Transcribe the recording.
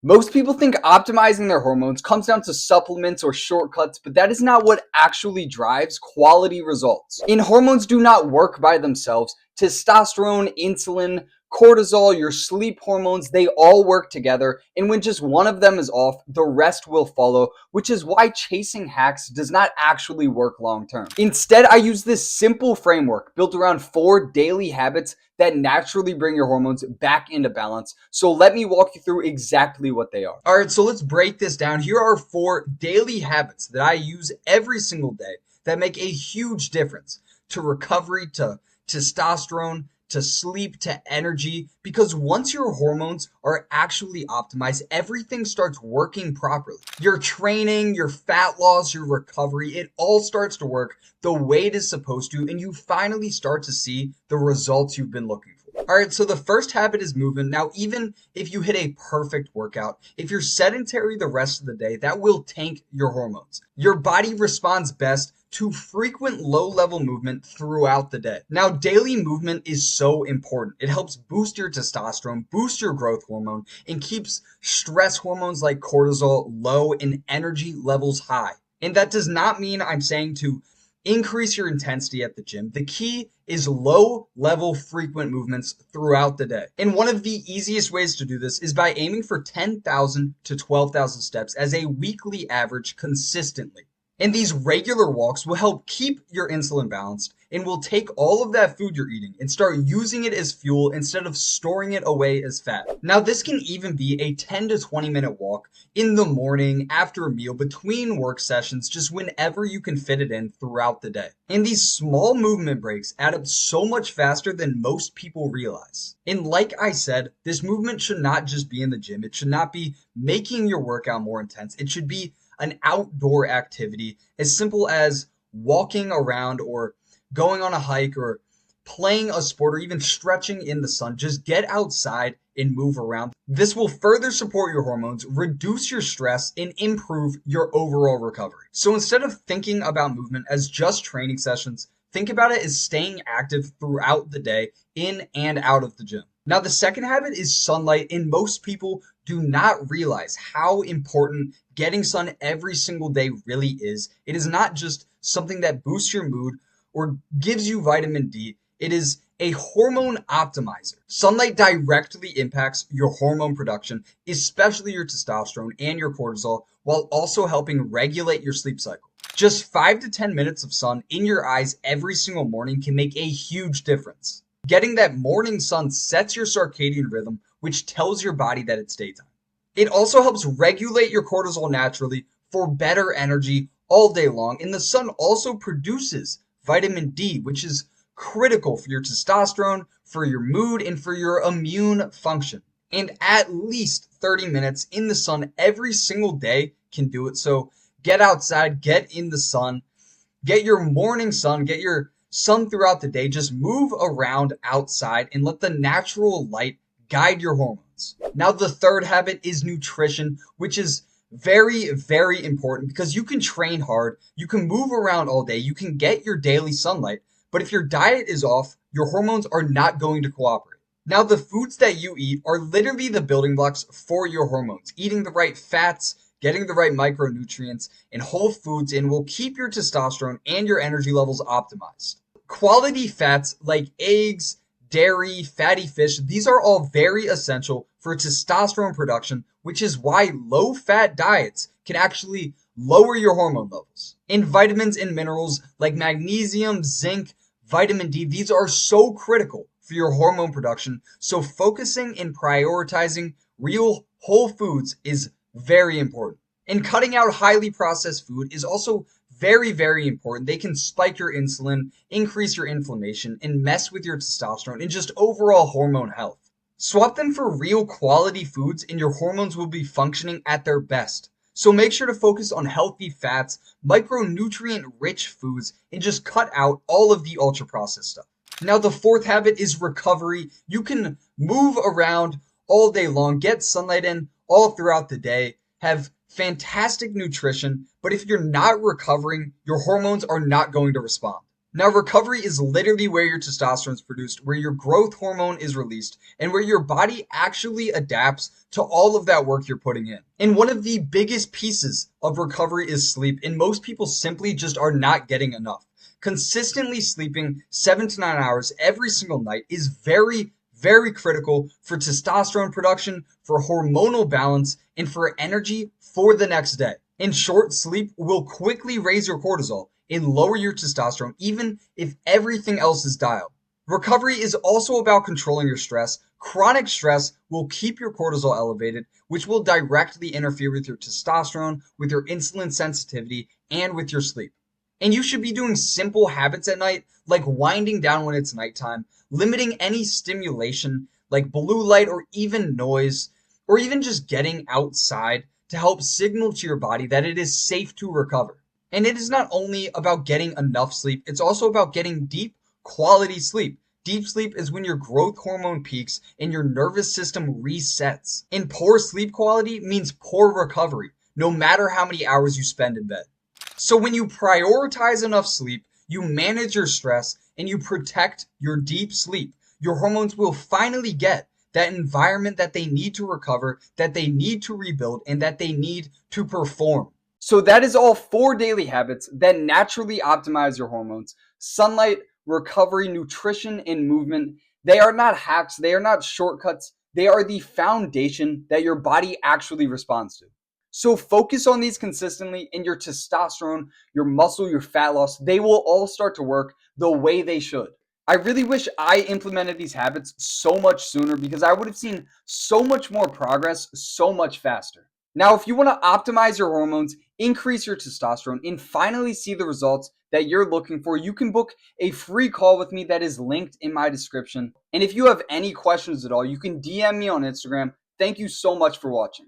Most people think optimizing their hormones comes down to supplements or shortcuts, but that is not what actually drives quality results. And hormones do not work by themselves. Testosterone, insulin, cortisol, your sleep hormones, they all work together. And when just one of them is off, the rest will follow, which is why chasing hacks does not actually work long term. Instead, I use this simple framework built around 4 daily habits that naturally bring your hormones back into balance. So let me walk you through exactly what they are. All right, so let's break this down. Here are 4 daily habits that I use every single day that make a huge difference to recovery, to testosterone, to sleep, to energy, because once your hormones are actually optimized, everything starts working properly. Your training, your fat loss, your recovery, it all starts to work the way it is supposed to, and you finally start to see the results you've been looking for. All right, so the first habit is movement. Now, even if you hit a perfect workout, if you're sedentary the rest of the day, that will tank your hormones. Your body responds best to frequent low-level movement throughout the day. Now, daily movement is so important. It helps boost your testosterone, boost your growth hormone, and keeps stress hormones like cortisol low and energy levels high. And that does not mean I'm saying to increase your intensity at the gym. The key is low-level frequent movements throughout the day. And one of the easiest ways to do this is by aiming for 10,000 to 12,000 steps as a weekly average consistently. And these regular walks will help keep your insulin balanced and will take all of that food you're eating and start using it as fuel instead of storing it away as fat. Now, this can even be a 10 to 20 minute walk in the morning, after a meal, between work sessions, just whenever you can fit it in throughout the day. And these small movement breaks add up so much faster than most people realize. And like I said, this movement should not just be in the gym. It should not be making your workout more intense. It should be an outdoor activity as simple as walking around or going on a hike or playing a sport or even stretching in the sun. Just get outside and move around. This will further support your hormones, reduce your stress, and improve your overall recovery. So instead of thinking about movement as just training sessions, think about it as staying active throughout the day, in and out of the gym. Now, the second habit is sunlight, and most people do not realize how important getting sun every single day really is. It is not just something that boosts your mood or gives you vitamin D. It is a hormone optimizer. Sunlight directly impacts your hormone production, especially your testosterone and your cortisol, while also helping regulate your sleep cycle. Just 5 to 10 minutes of sun in your eyes every single morning can make a huge difference. Getting that morning sun sets your circadian rhythm, which tells your body that it's daytime. It also helps regulate your cortisol naturally for better energy all day long. And the sun also produces vitamin D, which is critical for your testosterone, for your mood, and for your immune function. And at least 30 minutes in the sun every single day can do it. So get outside, get in the sun, get your morning sun, get your sun throughout the day. Just move around outside and let the natural light guide your hormones. Now, the third habit is nutrition, which is very, very important because you can train hard, you can move around all day, you can get your daily sunlight, but if your diet is off, your hormones are not going to cooperate. Now, the foods that you eat are literally the building blocks for your hormones. Eating the right fats, getting the right micronutrients, and whole foods in will keep your testosterone and your energy levels optimized. Quality fats like eggs, dairy, fatty fish, these are all very essential for testosterone production, which is why low-fat diets can actually lower your hormone levels. And vitamins and minerals like magnesium, zinc, vitamin D, these are so critical for your hormone production, so focusing and prioritizing real whole foods is very important. And cutting out highly processed food is also very, very important. They can spike your insulin, increase your inflammation, and mess with your testosterone and just overall hormone health. Swap them for real quality foods and your hormones will be functioning at their best. So make sure to focus on healthy fats, micronutrient-rich foods, and just cut out all of the ultra-processed stuff. Now, the fourth habit is recovery. You can move around all day long, get sunlight in all throughout the day, have fantastic nutrition, but if you're not recovering, your hormones are not going to respond. Now, recovery is literally where your testosterone is produced, where your growth hormone is released, and where your body actually adapts to all of that work you're putting in. And one of the biggest pieces of recovery is sleep, and most people simply just are not getting enough. Consistently sleeping 7 to 9 hours every single night is very, very critical for testosterone production, for hormonal balance, and for energy for the next day. In short, sleep will quickly raise your cortisol and lower your testosterone, even if everything else is dialed. Recovery is also about controlling your stress. Chronic stress will keep your cortisol elevated, which will directly interfere with your testosterone, with your insulin sensitivity, and with your sleep. And you should be doing simple habits at night, like winding down when it's nighttime, limiting any stimulation like blue light or even noise, or even just getting outside to help signal to your body that it is safe to recover. And it is not only about getting enough sleep, it's also about getting deep, quality sleep. Deep sleep is when your growth hormone peaks and your nervous system resets. And poor sleep quality means poor recovery, no matter how many hours you spend in bed. So when you prioritize enough sleep, you manage your stress, and you protect your deep sleep, your hormones will finally get that environment that they need to recover, that they need to rebuild, and that they need to perform. So that is all 4 daily habits that naturally optimize your hormones. Sunlight, recovery, nutrition, and movement. They are not hacks, they are not shortcuts. They are the foundation that your body actually responds to. So focus on these consistently, and your testosterone, your muscle, your fat loss, they will all start to work the way they should. I really wish I implemented these habits so much sooner, because I would have seen so much more progress so much faster. Now, if you want to optimize your hormones, increase your testosterone, and finally see the results that you're looking for, you can book a free call with me that is linked in my description. And if you have any questions at all, you can DM me on Instagram. Thank you so much for watching.